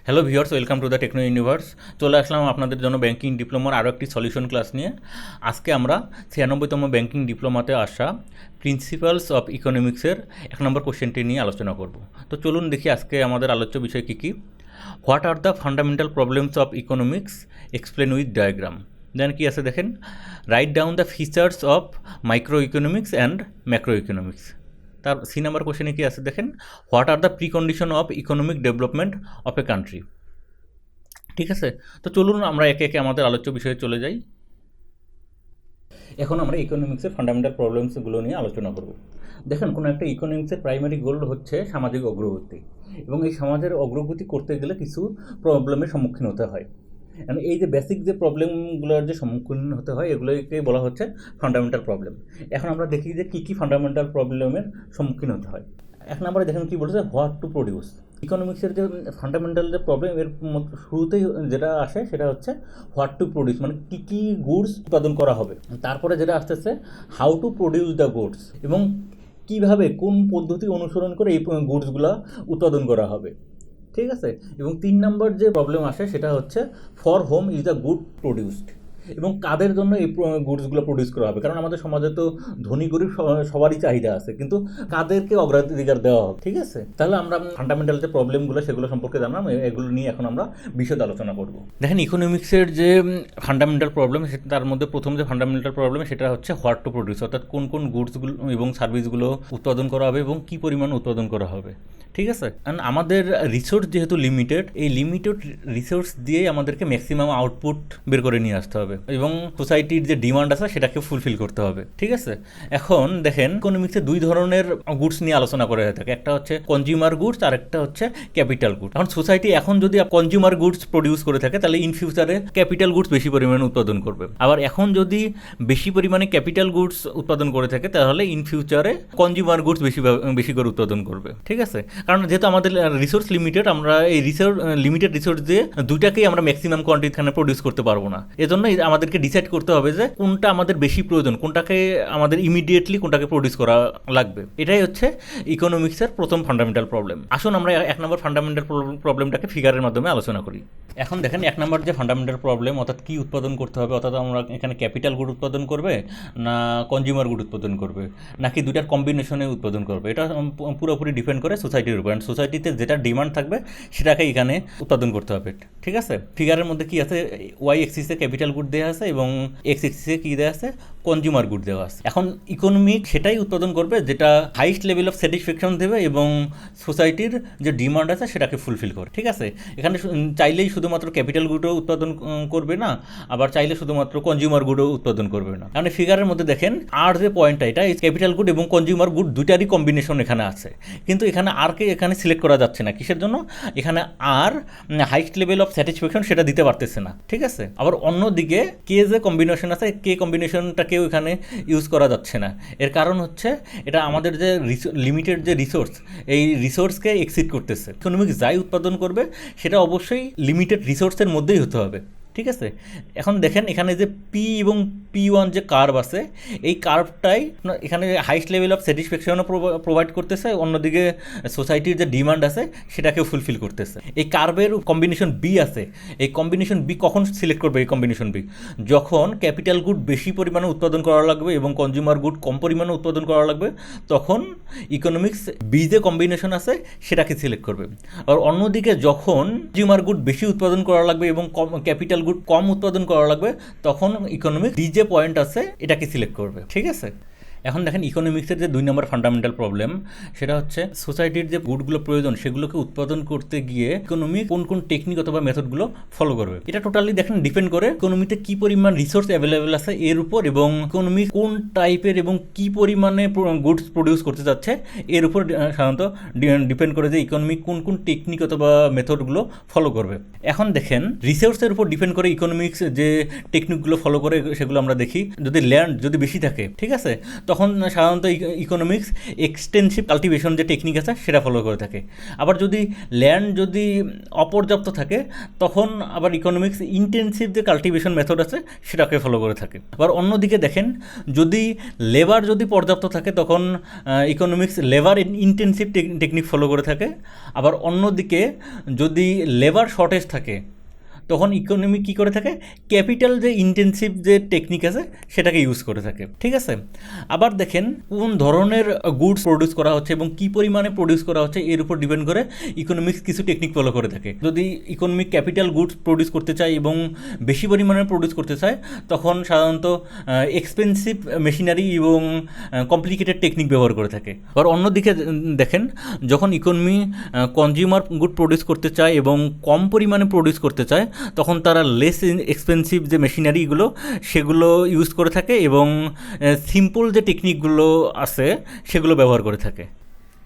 Hello viewers, welcome to the Techno Universe. চলে আসলাম আপনাদের জন্য ব্যাঙ্কিং ডিপ্লোমার আরও একটি সলিউশন ক্লাস নিয়ে। আজকে আমরা 96তম ব্যাঙ্কিং ডিপ্লোমাতে আসা প্রিন্সিপালস অফ ইকোনমিক্সের 1 নম্বর কোশ্চেনটি নিয়ে আলোচনা করব। তো চলুন দেখি আজকে আমাদের আলোচ্য বিষয় কী কী। What are the fundamental problems of economics, explain with diagram. Then কী আছে দেখেন, right down the features of micro economics and macro economics. তার সি নাম্বার কোশ্চেনে কী আছে দেখেন, what are the precondition of economic development of a country. ঠিক আছে, তো চলুন আমরা একে একে আমাদের আলোচ্য বিষয়ে চলে যাই। এখন আমরা ইকোনমিক্সের ফান্ডামেন্টাল প্রবলেমসগুলো নিয়ে আলোচনা করব। দেখেন, কোনো একটা ইকোনমিক্সের প্রাইমারি গোল হচ্ছে সামাজিক অগ্রগতি, এবং এই সমাজের অগ্রগতি করতে গেলে কিছু প্রবলেমের সম্মুখীন হতে হয়। এই যে বেসিক যে প্রবলেমগুলোর যে সম্মুখীন হতে হয় এগুলোকে বলা হচ্ছে ফান্ডামেন্টাল প্রবলেম। এখন আমরা দেখি যে কী কী ফান্ডামেন্টাল প্রবলেমের সম্মুখীন হতে হয়। 1 নম্বরে দেখেন কী বলেছে, হোয়াট টু প্রডিউস। ইকোনমিক্সের যে ফান্ডামেন্টাল যে প্রবলেম, এর শুরুতেই যেটা আসে সেটা হচ্ছে হোয়াট টু প্রডিউস, মানে কী কী গুডস উৎপাদন করা হবে। তারপরে যেটা আসতেছে how to produce the goods, এবং কীভাবে কোন পদ্ধতি অনুসরণ করে এই গুডসগুলো উৎপাদন করা হবে। ঠিক আছে, এবং 3 নম্বর যে প্রবলেম আসে সেটা হচ্ছে for home is the good produced, এবং কাদের জন্য এই গুডসগুলো প্রডিউস করা হবে। কারণ আমাদের সমাজে তো ধনী গরিব সবারই চাহিদা আছে, কিন্তু কাদেরকে অগ্রাধিকার দেওয়া হবে। ঠিক আছে, তাহলে আমরা ফান্ডামেন্টাল যে প্রবলেমগুলো সেগুলো সম্পর্কে জানলাম, এগুলো নিয়ে এখন আমরা বিশদ আলোচনা করব। দেখেন, ইকোনমিক্সের যে ফান্ডামেন্টাল প্রবলেম, তার মধ্যে প্রথম যে ফান্ডামেন্টাল প্রবলেম সেটা হচ্ছে হোয়াট টু প্রডিউস, অর্থাৎ কোন কোন গুডসগুলো এবং সার্ভিসগুলো উৎপাদন করা হবে এবং কী পরিমাণ উৎপাদন করা হবে। ঠিক আছে, কারণ আমাদের রিসোর্স যেহেতু লিমিটেড, এই লিমিটেড রিসোর্স দিয়েই আমাদেরকে ম্যাক্সিমাম আউটপুট বের করে নিয়ে আসতে হবে, এবং সোসাইটির যে ডিমান্ড আছে সেটাকে ফুলফিল করতে হবে। ঠিক আছে, এখন দেখেন ইকোনমিক্সে 2 ধরনের গুডস নিয়ে আলোচনা করা হয়ে থাকে, একটা হচ্ছে কনজিউমার গুডস আর একটা হচ্ছে ক্যাপিটাল গুডস। এখন সোসাইটি এখন যদি কনজিউমার গুডস প্রডিউস করে থাকে তাহলে ইন ফিউচারে ক্যাপিটাল গুডস বেশি পরিমাণে উৎপাদন করবে, আবার এখন যদি বেশি পরিমাণে ক্যাপিটাল গুডস উৎপাদন করে থাকে তাহলে ইন ফিউচারে কনজিউমার গুডস বেশি করে উৎপাদন করবে। ঠিক আছে, কারণ যেহেতু আমাদের রিসোর্স লিমিটেড, আমরা এই লিমিটেড রিসোর্স দিয়ে দুইটাকেই আমরা ম্যাক্সিমাম কোয়ান্টিটিখানে প্রডিউস করতে পারবো না। এজন্য আমাদেরকে ডিসাইড করতে হবে যে কোনটা আমাদের বেশি প্রয়োজন, কোনটাকে আমাদের ইমিডিয়েটলি কোনটাকে প্রডিউস করা লাগবে। এটাই হচ্ছে ইকোনমিক্সের প্রথম ফান্ডামেন্টাল প্রবলেম। আসুন আমরা 1 নম্বর ফান্ডামেন্টাল প্রবলেমটাকে ফিগারের মাধ্যমে আলোচনা করি। এখন দেখেন, 1 নম্বর যে ফান্ডামেন্টাল প্রবলেম, অর্থাৎ কী উৎপাদন করতে হবে, অর্থাৎ আমরা এখানে ক্যাপিটাল গুড উৎপাদন করবে না কনজিউমার গুড উৎপাদন করবে, নাকি দুটার কম্বিনেশনে উৎপাদন করবে, এটা পুরোপুরি ডিপেন্ড করে সোসাইটির উপর। সোসাইটিতে যেটা ডিমান্ড থাকবে সেটাকে এখানে উৎপাদন করতে হবে। ঠিক আছে, ফিগারের মধ্যে কি আছে, ওয়াই এক্সিসে ক্যাপিটাল গুড দেওয়া আছে এবং এক্স এক্সিসে কী দেওয়া আছে, কনজিউমার গুড দেওয়া আছে। এখন ইকোনমিক সেটাই উৎপাদন করবে যেটা হাইস্ট লেভেল অফ স্যাটিসফ্যাকশন দেবে এবং সোসাইটির যে ডিমান্ড আছে সেটাকে ফুলফিল করে। ঠিক আছে, এখানে চাইলেই শুধুমাত্র ক্যাপিটাল গুডও উৎপাদন করবে না, আবার চাইলে শুধুমাত্র কনজিউমার গুডও উৎপাদন করবে না। কারণ ফিগারের মধ্যে দেখেন আর যে পয়েন্টটা, এটা ক্যাপিটাল গুড এবং কনজিউমার গুড দুটারই কম্বিনেশন এখানে আছে, কিন্তু এখানে আরকে এখানে সিলেক্ট করা যাচ্ছে না। কিসের জন্য? এখানে আর হাইস্ট লেভেল অফ স্যাটিসফ্যাকশন সেটা দিতে পারতেছে না। ঠিক আছে, আবার অন্যদিকে কে যে কম্বিনেশন আছে, কে কম্বিনেশনটাকেও এখানে ইউজ করা যাচ্ছে না। এর কারণ হচ্ছে এটা আমাদের যে লিমিটেড যে রিসোর্স, এই রিসোর্সকে এক্সিড করতেছে। ইকোনমিক্স যাই উৎপাদন করবে সেটা অবশ্যই লিমিটেড রিসোর্সের মধ্যেই হতে হবে। ঠিক আছে, এখন দেখেন এখানে যে পি এবং P1 যে কার্ভ আছে, এই কার্ভটাই এখানে হাইস্ট লেভেল অফ স্যাটিসফ্যাকশনও প্রোভাইড করতেছে, অন্যদিকে সোসাইটির যে ডিমান্ড আছে সেটাকেও ফুলফিল করতেছে। এই কার্ভের কম্বিনেশন বি আছে, এই কম্বিনেশন বি কখন সিলেক্ট করবে? এই কম্বিনেশন বি যখন ক্যাপিটাল গুড বেশি পরিমাণে উৎপাদন করা লাগবে এবং কনজিউমার গুড কম পরিমাণে উৎপাদন করা লাগবে, তখন ইকোনমিক্স বি যে কম্বিনেশন আছে সেটাকে সিলেক্ট করবে। আর অন্যদিকে যখন কনজিউমার গুড বেশি উৎপাদন করা লাগবে এবং ক্যাপিটাল গুড কম উৎপাদন করা লাগবে, তখন ইকোনমিক্স ডি যে পয়েন্ট আছে এটাকে সিলেক্ট করবে। ঠিক আছে, এখন দেখেন ইকোনমিক্সের যে 2 নম্বর ফান্ডামেন্টাল প্রবলেম সেটা হচ্ছে সোসাইটির যে গুডগুলো প্রয়োজন সেগুলোকে উৎপাদন করতে গিয়ে ইকোনমি কোন কোন টেকনিক অথবা মেথডগুলো ফলো করবে। এটা টোটালি দেখেন ডিপেন্ড করে ইকোনমিতে কি পরিমাণ রিসোর্স অ্যাভেলেবেল আছে এর উপর, এবং ইকোনমি কোন টাইপের এবং কি পরিমাণে গুডস প্রডিউস করতে যাচ্ছে এর উপর সাধারণত ডিপেন্ড করে যে ইকোনমি কোন কোন টেকনিক অথবা মেথডগুলো ফলো করবে। এখন দেখেন রিসোর্সের উপর ডিপেন্ড করে ইকোনমিক্স যে টেকনিকগুলো ফলো করে সেগুলো আমরা দেখি। যদি ল্যান্ড যদি বেশি থাকে, ঠিক আছে, তখন সাধারণত ইকোনমিক্স এক্সটেন্সিভ কাল্টিভেশন যে টেকনিক আছে সেটা ফলো করে থাকে। আবার যদি ল্যান্ড যদি অপর্যাপ্ত থাকে তখন আবার ইকোনমিক্স ইন্টেন্সিভ যে কাল্টিভেশন মেথড আছে সেটাকে ফলো করে থাকে। আবার অন্যদিকে দেখেন, যদি লেবার যদি পর্যাপ্ত থাকে তখন economics labour intensive technique follow করে থাকে। আবার অন্যদিকে যদি লেবার শর্টেজ থাকে তখন ইকোনমি কী করে থাকে, ক্যাপিটাল যে ইন্টেন্সিভ যে টেকনিক আছে সেটাকে ইউজ করে থাকে। ঠিক আছে। আবার দেখেন কোন ধরনের গুডস প্রডিউস করা হচ্ছে এবং কী পরিমাণে প্রডিউস করা হচ্ছে এর উপর ডিপেন্ড করে ইকোনমিক্স কিছু টেকনিক ফলো করে থাকে। যদি ইকোনমিক ক্যাপিটাল গুডস প্রডিউস করতে চায় এবং বেশি পরিমাণে প্রডিউস করতে চায় তখন সাধারণত এক্সপেন্সিভ মেশিনারি এবং কমপ্লিকেটেড টেকনিক ব্যবহার করে থাকে। আবার অন্যদিকে দেখেন, যখন ইকোনমি কনজিউমার গুড প্রডিউস করতে চায় এবং কম পরিমাণে প্রডিউস করতে চায় তখন তারা লেস এক্সপেন্সিভ যে মেশিনারিগুলো সেগুলো ইউজ করে থাকে এবং সিম্পল যে টেকনিকগুলো আছে সেগুলো ব্যবহার করে থাকে।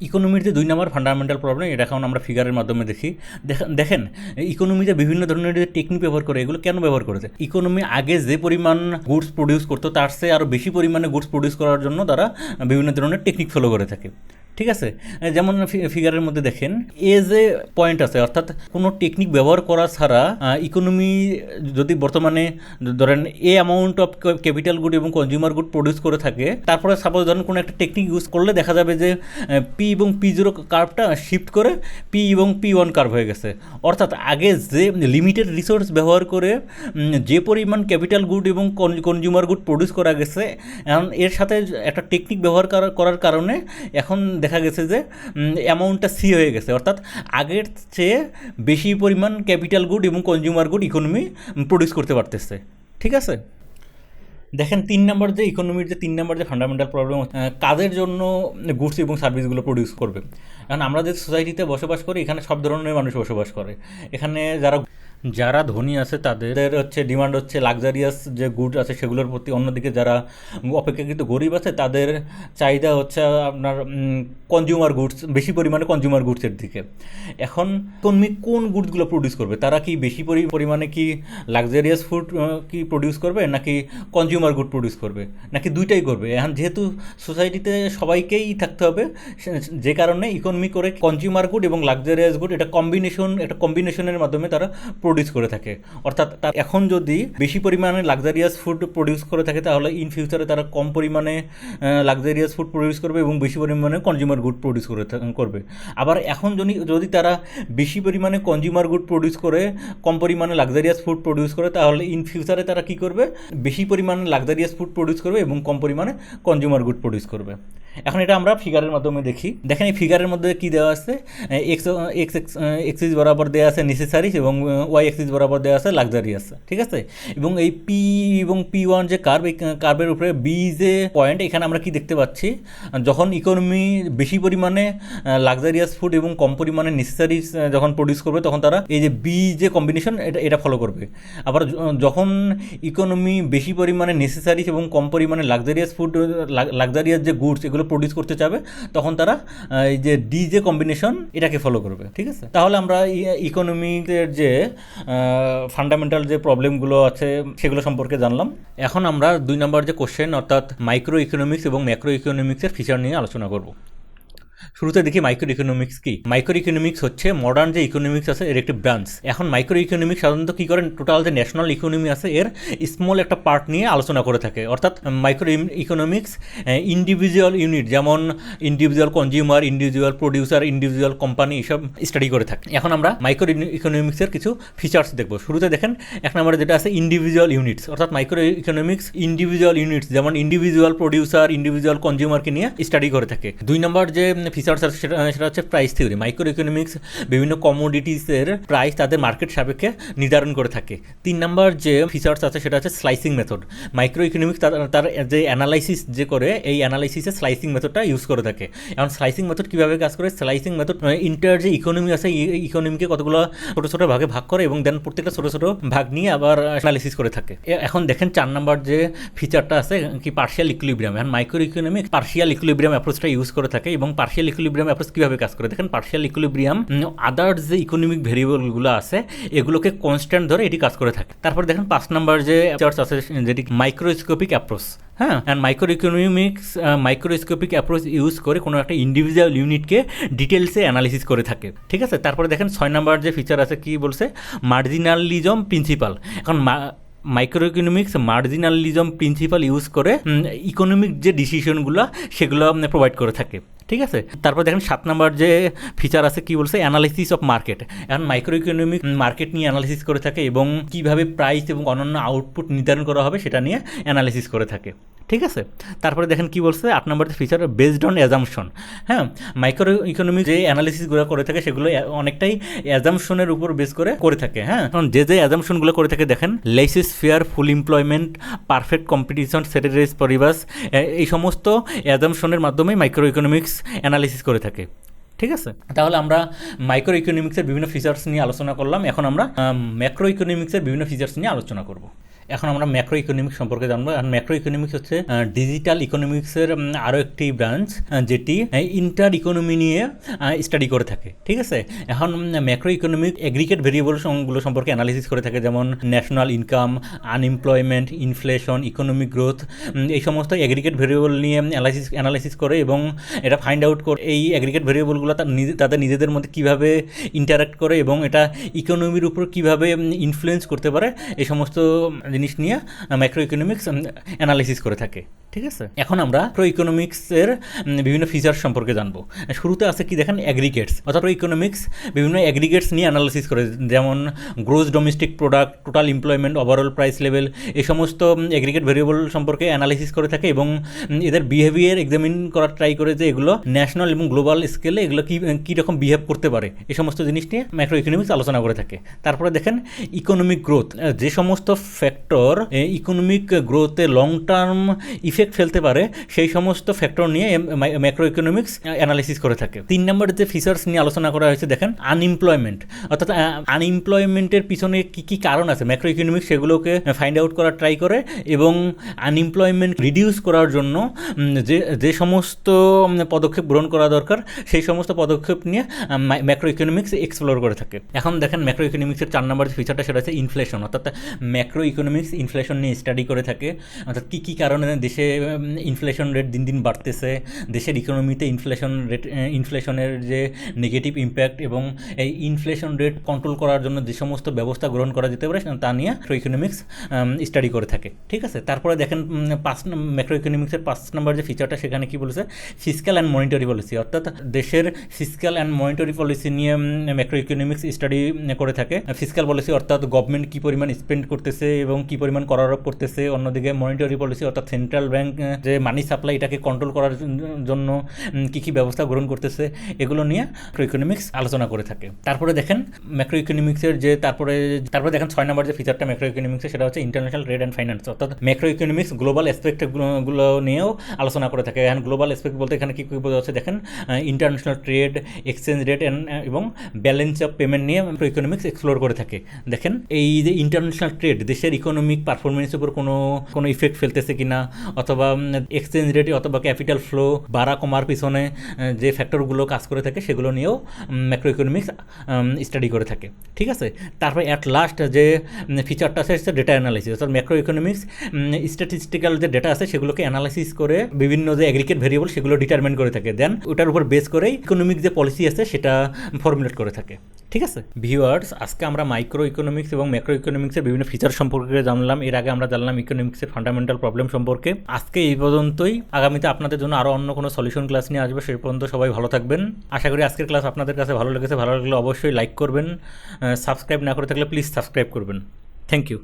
ইকোনমির যে 2 নম্বর ফান্ডামেন্টাল প্রবলেম, এটা এখন আমরা ফিগারের মাধ্যমে দেখি। দেখেন ইকোনমিতে বিভিন্ন ধরনের যে টেকনিক ব্যবহার করে এগুলো কেন ব্যবহার করেছে। ইকোনমি আগে যে পরিমাণ গুডস প্রডিউস করতো তার চেয়ে আরও বেশি পরিমাণে গুডস প্রডিউস করার জন্য তারা বিভিন্ন ধরনের টেকনিক ফলো করে থাকে। ঠিক আছে। যেমন ফিগারের মধ্যে দেখেন যে পয়েন্ট আছে, অর্থাৎ কোনো টেকনিক ব্যবহার করা ছাড়া ইকোনমি যদি বর্তমানে ধরেন অ্যামাউন্ট অফ ক্যাপিটাল গুড এবং কনজিউমার গুড প্রডিউস করে থাকে, তারপরে সাপোজ ধরেন কোনো একটা টেকনিক ইউজ করলে দেখা যাবে যে পি এবং P0 কার্ভটা শিফট করে P এবং P1 কার্ভ হয়ে গেছে। অর্থাৎ আগে যে লিমিটেড রিসোর্স ব্যবহার করে যে পরিমাণ ক্যাপিটাল গুড এবং কনজিউমার গুড প্রডিউস করা গেছে, এখন এর সাথে একটা টেকনিক ব্যবহার করার কারণে এখন দেখা গেছে যে অ্যামাউন্টটা সি হয়ে গেছে। অর্থাৎ আগের চেয়ে বেশি পরিমাণ ক্যাপিটাল গুড এবং কনজিউমার গুড ইকোনমি প্রডিউস করতে পারতেছে। ঠিক আছে। দেখেন 3 নম্বর যে ইকোনমির যে 3 নম্বর যে ফান্ডামেন্টাল প্রবলেম, কাজের জন্য গুডস এবং সার্ভিসগুলো প্রডিউস করবে। কারণ আমরা যে সোসাইটিতে বসবাস করি এখানে সব ধরনের মানুষ বসবাস করে। এখানে যারা ধনী আছে তাদের হচ্ছে ডিমান্ড হচ্ছে লাক্সারিয়াস যে গুড আছে সেগুলোর প্রতি, অন্যদিকে যারা অপেক্ষাকৃত গরিব আছে তাদের চাহিদা হচ্ছে আপনার কনজিউমার গুডস, বেশি পরিমাণে কনজিউমার গুডসের দিকে। এখন ইকোনমি কোন গুডসগুলো প্রডিউস করবে, তারা কি বেশি পরিমাণে কি লাক্সারিয়াস ফুড কি প্রডিউস করবে নাকি কনজিউমার গুড প্রডিউস করবে নাকি দুইটাই করবে। এখন যেহেতু সোসাইটিতে সবাইকেই থাকতে হবে যে কারণে ইকোনমি করে কনজিউমার গুড এবং লাক্সারিয়াস গুড একটা কম্বিনেশনের মাধ্যমে তারা প্রডিউস করে থাকে। অর্থাৎ এখন যদি বেশি পরিমাণে লাক্সারিয়াস ফুড প্রডিউস করে থাকে তাহলে ইন ফিউচারে তারা কম পরিমাণে লাক্সারিয়াস ফুড প্রডিউস করবে এবং বেশি পরিমাণে কনজিউমার গুড প্রডিউস করবে। আবার এখন যদি তারা বেশি পরিমাণে কনজিউমার গুড প্রডিউস করে কম পরিমাণে লাক্সারিয়াস ফুড প্রডিউস করে তাহলে ইন ফিউচারে তারা কী করবে, বেশি পরিমাণে লাক্সারিয়াস ফুড প্রডিউস করবে এবং কম পরিমাণে কনজিউমার গুড প্রডিউস করবে। এখন এটা আমরা ফিগারের মাধ্যমে দেখি। দেখেন এই ফিগারের মধ্যে কী দেওয়া আছে, এক্স এক্সিস বরাবর দেওয়া আছে নেসেসারিস এবং ওয়াই এক্সিস বরাবর দেওয়া আছে লাক্সারিয়াস। ঠিক আছে। এবং এই পি এবং P1 যে কার্ভ, এই কার্ভের উপরে বি যে পয়েন্ট, এখানে আমরা কি দেখতে পাচ্ছি, যখন ইকোনমি বেশি পরিমাণে লাক্সারিয়াস ফুড এবং কম পরিমাণে নেসেসারিস যখন প্রডিউস করবে তখন তারা এই যে বি যে কম্বিনেশন এটা ফলো করবে। আবার যখন ইকোনমি বেশি পরিমাণে নেসেসারিস এবং কম পরিমাণে লাক্সারিয়াস যে গুডস এগুলো প্রডিউস করতে চাবে তখন তারা এই যে ডি যে কম্বিনেশন এটাকে ফলো করবে। ঠিক আছে। তাহলে আমরা ইকোনমিকের যে ফান্ডামেন্টাল যে প্রবলেমগুলো আছে সেগুলো সম্পর্কে জানলাম। এখন আমরা 2 নম্বর যে কোশ্চেন অর্থাৎ মাইক্রো ইকোনমিক্স এবং ম্যাক্রো ইকোনমিক্সের ফিচার নিয়ে আলোচনা করব। শুরুতে দেখি মাইক্রো ইকোনমিক্স কি। মাইক্রো ইকোনমিক্স হচ্ছে মডার্ন যে ইকোনমিক্স আছে এর একটি ব্রাঞ্চ। এখন মাইক্রো ইকোনমিক্স সাধারণত কী করেন, টোটাল যে ন্যাশনাল ইকোনমি আছে এর স্মল একটা পার্ট নিয়ে আলোচনা করে থাকে। অর্থাৎ মাইক্রো ইকোনমিক্স ইন্ডিভিজুয়াল ইউনিট যেমন individual consumer, individual producer, individual company এসব স্টাডি করে থাকে। এখন আমরা মাইক্রো ইকোনমিক্সের কিছু ফিচার্স দেখব। শুরুতে দেখেন 1 নম্বরে যেটা আছে ইন্ডিভিজুয়াল ইউনিটস, অর্থাৎ মাইক্রো ইকোনমিক্স ইন্ডিভিজুয়াল ইউনিটস যেমন ইন্ডিভিজুয়াল প্রডিউসার, ইন্ডিভিজুয়াল কনজিউমারকে নিয়ে স্টাডি করে থাকে। 2 নম্বর যে ফিচার্স আছে সেটা হচ্ছে প্রাইস থিওরি। মাইক্রো ইকোনমিক্স বিভিন্ন কমোডিটিসের প্রাইস তাদের মার্কেট সাপেক্ষে নির্ধারণ করে থাকে। 3 নম্বর যে ফিচার্স আছে সেটা হচ্ছে স্লাইসিং মেথড। মাইক্রো ইকোনমিক্স তার যে অ্যানালাইসিস যে করে এই অ্যানালাইসিসে স্লাইসিং মেথডটা ইউজ করে থাকে। এখন স্লাইসিং মেথড কীভাবে কাজ করে, স্লাইসিং মেথড ইন্টার যে ইকোনমি আছে ইকোনমিকে কতগুলো ছোটো ছোটো ভাগে ভাগ করে এবং দেন প্রত্যেকটা ছোটো ছোটো ভাগ নিয়ে আবার অ্যানালাইসিস করে থাকে। এখন দেখেন 4 নম্বর যে ফিচারটা আছে কি পার্শিয়াল ইকুইলিব্রিয়াম। এখন মাইক্রো ইকোনমিক্স পার্শিয়াল ইকুইলিব্রিয়াম অ্যাপ্রোচটা ইউজ করে থাকে এবং পার্শিয়াল পার্শিয়াল ইকুইলিব্রিয়াম অ্যাপ্রোচ কীভাবে কাজ করে দেখেন, পার্শিয়াল ইকুইলিব্রিয়াম আদার্স যে ইকোনমিক ভেরিয়েবলগুলো আছে এগুলোকে কনস্ট্যান্ট ধরে এটি কাজ করে থাকে। তারপর দেখেন 5 নাম্বার যে চার্জ আছে যেটি মাইক্রোস্কোপিক অ্যাপ্রোচ, হ্যাঁ, অ্যান্ড মাইক্রোস্কোপিক অ্যাপ্রোচ ইউজ করে কোনো একটা ইন্ডিভিজুয়াল ইউনিটকে ডিটেলসে অ্যানালিসিস করে থাকে, ঠিক আছে। তারপরে দেখেন 6 নাম্বার যে ফিচার আছে কি বলছে, মার্জিনালিজম প্রিন্সিপাল। এখন মাইক্রো ইকোনমিক্স মার্জিনালিজম প্রিন্সিপাল ইউজ করে ইকোনমিক যে ডিসিশনগুলো সেগুলো প্রোভাইড করে থাকে, ঠিক আছে। তারপর দেখেন 7 নাম্বার যে ফিচার আছে কি বলছে, অ্যানালিসিস অফ মার্কেট। এখন মাইক্রো ইকোনমিক মার্কেট নিয়ে অ্যানালিসিস করে থাকে এবং কীভাবে প্রাইস এবং অন্যান্য আউটপুট নির্ধারণ করা হবে সেটা নিয়ে অ্যানালিসিস করে থাকে, ঠিক আছে। তারপরে দেখেন কি বলছে 8 নম্বর ফিচার, বেসড অন অ্যাজাম্পশন। হ্যাঁ, মাইক্রো ইকোনমিক যে অ্যানালিসিসগুলো করে থাকে সেগুলো অনেকটাই অ্যাজাম্পশনের উপর বেস করে থাকে। হ্যাঁ, কারণ যে অ্যাজাম্পশনগুলো করে থাকে দেখেন, লেসেস ফেয়ার, ফুল এমপ্লয়মেন্ট, পারফেক্ট কম্পিটিশন, সেটেরাইজ পরিবাস, এই সমস্ত অ্যাজাম্পশনের মাধ্যমে মাইক্রো ইকোনমিক্স অ্যানালিসিস করে থাকে, ঠিক আছে। তাহলে আমরা মাইক্রো ইকোনমিক্সের বিভিন্ন ফিচার্স নিয়ে আলোচনা করলাম, এখন আমরা ম্যাক্রো ইকোনমিক্সের বিভিন্ন ফিচার্স নিয়ে আলোচনা করব। এখন আমরা ম্যাক্রো ইকোনমিক্স সম্পর্কে জানবো। আর ম্যাক্রো ইকোনমিক্স হচ্ছে ডিজিটাল ইকোনমিক্সের আরও একটি ব্রাঞ্চ যেটি ইন্টার ইকোনমি নিয়ে স্টাডি করে থাকে, ঠিক আছে। এখন ম্যাক্রো ইকোনমিক এগ্রিগেট ভেরিয়েবলগুলো সম্পর্কে অ্যানালিসিস করে থাকে, যেমন national income, unemployment, inflation, economic growth, এই সমস্ত এগ্রিগেট ভেরিয়েবল নিয়ে অ্যানালিসিস করে এবং এটা ফাইন্ড আউট করে এই এগ্রিগেট ভেরিয়েবলগুলো তাদের নিজেদের মধ্যে কীভাবে ইন্টারাক্ট করে এবং এটা ইকোনমির উপর কীভাবে ইনফ্লুয়েন্স করতে পারে, এই সমস্ত জিনিস নিয়ে ম্যাক্রো ইকোনমিক্স অ্যানালিসিস করে থাকে, ঠিক আছে। এখন আমরা ম্যাক্রো ইকোনমিক্সের বিভিন্ন ফিচার সম্পর্কে জানবো। শুরুতে আছে কি দেখেন, অ্যাগ্রিগেটস, অর্থাৎ ইকোনমিক্স বিভিন্ন অ্যাগ্রিগেটস নিয়ে অ্যানালিসিস করে, যেমন gross domestic product, total employment, overall price level, এই সমস্ত এগ্রিগেট ভেরিয়েবল সম্পর্কে অ্যানালিসিস করে থাকে এবং এদের বিহেভিয়ার এক্সামিন করার ট্রাই করে যে এগুলো ন্যাশনাল এবং গ্লোবাল স্কেলে এগুলো কীরকম বিহেভ করতে পারে, এই সমস্ত জিনিস নিয়ে ম্যাক্রো ইকোনমিক্স আলোচনা করে থাকে। তারপরে দেখেন ইকোনমিক গ্রোথ, যে সমস্ত ফ্যাক্টর ইকোনমিক গ্রোথে লং টার্ম ইফেক্ট ফেলতে পারে সেই সমস্ত ফ্যাক্টর নিয়ে ম্যাক্রো ইকোনমিক্স অ্যানালিসিস করে থাকে। 3 নম্বর যে ফিচার্স নিয়ে আলোচনা করা হয়েছে দেখেন, আনএমপ্লয়মেন্ট, অর্থাৎ আনএমপ্লয়মেন্টের পিছনে কী কী কারণ আছে ম্যাক্রো ইকোনমিক্স সেগুলোকে ফাইন্ড আউট করার ট্রাই করে এবং আনএমপ্লয়মেন্ট রিডিউস করার জন্য যে সমস্ত পদক্ষেপ গ্রহণ করা দরকার সেই সমস্ত পদক্ষেপ নিয়ে ম্যাক্রো ইকোনমিক্স এক্সপ্লোর করে থাকে। এখন দেখেন ম্যাক্রো ইকোনমিক্সের 4 নম্বর ফিচারটা সেটা হচ্ছে ইনফ্লেশন, অর্থাৎ ম্যাক্রো ইকোনমিক্স ইনফ্লেশন নিয়ে স্টাডি করে থাকে, অর্থাৎ কী কারণে দেশে ইনফ্লেশন রেট দিন দিন বাড়তেছে, দেশের ইকোনমিতে ইনফ্লেশনের যে নেগেটিভ ইম্প্যাক্ট এবং এই ইনফ্লেশন রেট কন্ট্রোল করার জন্য যে সমস্ত ব্যবস্থা গ্রহণ করা যেতে পারে তা নিয়ে ম্যাক্রো ইকোনমিক্স স্টাডি করে থাকে, ঠিক আছে। তারপরে দেখেন ম্যাক্রো ইকোনমিক্সের 5 নম্বর যে ফিচারটা সেখানে কি বলেছে, ফিসক্যাল অ্যান্ড মনিটারি পলিসি, অর্থাৎ দেশের ফিসক্যাল অ্যান্ড মনিটারি পলিসি নিয়ে ম্যাক্রো ইকোনমিক্স স্টাডি করে থাকে। ফিসক্যাল পলিসি অর্থাৎ গভর্নমেন্ট কী পরিমাণ স্পেন্ড করতেছে এবং কী পরিমাণ করারোপ করতেছে, অন্যদিকে মনিটারি পলিসি অর্থাৎ সেন্ট্রাল ব্যাংক যে মানি সাপ্লাই এটাকে কন্ট্রোল করার জন্য কী ব্যবস্থা গ্রহণ করতেছে, এগুলো নিয়ে ম্যাক্রো ইকোনমিক্স আলোচনা করে থাকে। তারপরে দেখেন ম্যাক্রো ইকোনমিক্সের যে তারপরে দেখেন 6 নম্বর যে ফিচারটা ম্যাক্রো ইকোনমিক্সের সেটা হচ্ছে ইন্টারন্যাশনাল ট্রেড অ্যান্ড ফাইন্যান্স, অর্থাৎ ম্যাক্রো ইকোনমিক্স গ্লোবাল অ্যাসপেক্টগুলো নিয়েও আলোচনা করে থাকে। এখন গ্লোবাল অ্যাসপেক্ট বলতে এখানে কী বোঝা যাচ্ছে দেখেন, ইন্টারন্যাশনাল ট্রেড, এক্সচেঞ্জ রেট এবং ব্যালেন্স অফ পেমেন্ট নিয়ে ম্যাক্রো ইকোনমিক্স এক্সপ্লোর করে থাকে। দেখেন এই যে ইন্টারন্যাশনাল ট্রেড দেশের ইকোনমিক পারফরমেন্সের উপর কোনো ইফেক্ট ফেলতেছে কিনা, অথবা এক্সচেঞ্জ রেট অথবা ক্যাপিটাল ফ্লো বাড়া কমার পিছনে যে ফ্যাক্টরগুলো কাজ করে থাকে সেগুলো নিয়েও ম্যাক্রো ইকোনমিক্স স্টাডি করে থাকে, ঠিক আছে। তারপরে অ্যাট লাস্ট যে ফিচারটা আছে সেটা ডেটা অ্যানালাইসিস, অর্থাৎ ম্যাক্রো ইকোনমিক্স স্ট্যাটিস্টিক্যাল যে ডেটা আছে সেগুলোকে অ্যানালাইসিস করে বিভিন্ন যে এগ্রিগেট ভেরিয়েবল সেগুলো ডিটারমিন করে থাকে, দেন ওটার উপর বেস করেই ইকোনমিক যে পলিসি আছে সেটা ফর্মুলেট করে থাকে, ঠিক আছে। ভিউয়ার্স, আজকে আমরা মাইক্রো ইকোনমিক্স এবং ম্যাক্রো ইকোনমিক্সের বিভিন্ন ফিচার সম্পর্কে জানলাম। এর আগে আমরা জানলাম ইকোনমিক্সের ফান্ডামেন্টাল প্রবলেম সম্পর্কে। আজকে এই পর্যন্তই, আগামীতে আপনাদের জন্য আরও অন্য কোনো সলিউশন ক্লাস নিয়ে আসবে। সেই পর্যন্ত সবাই ভালো থাকবেন। আশা করি আজকের ক্লাস আপনাদের কাছে ভালো লেগেছে। ভালো লাগলে অবশ্যই লাইক করবেন, সাবস্ক্রাইব না করে থাকলে প্লিজ সাবস্ক্রাইব করবেন। Thank you.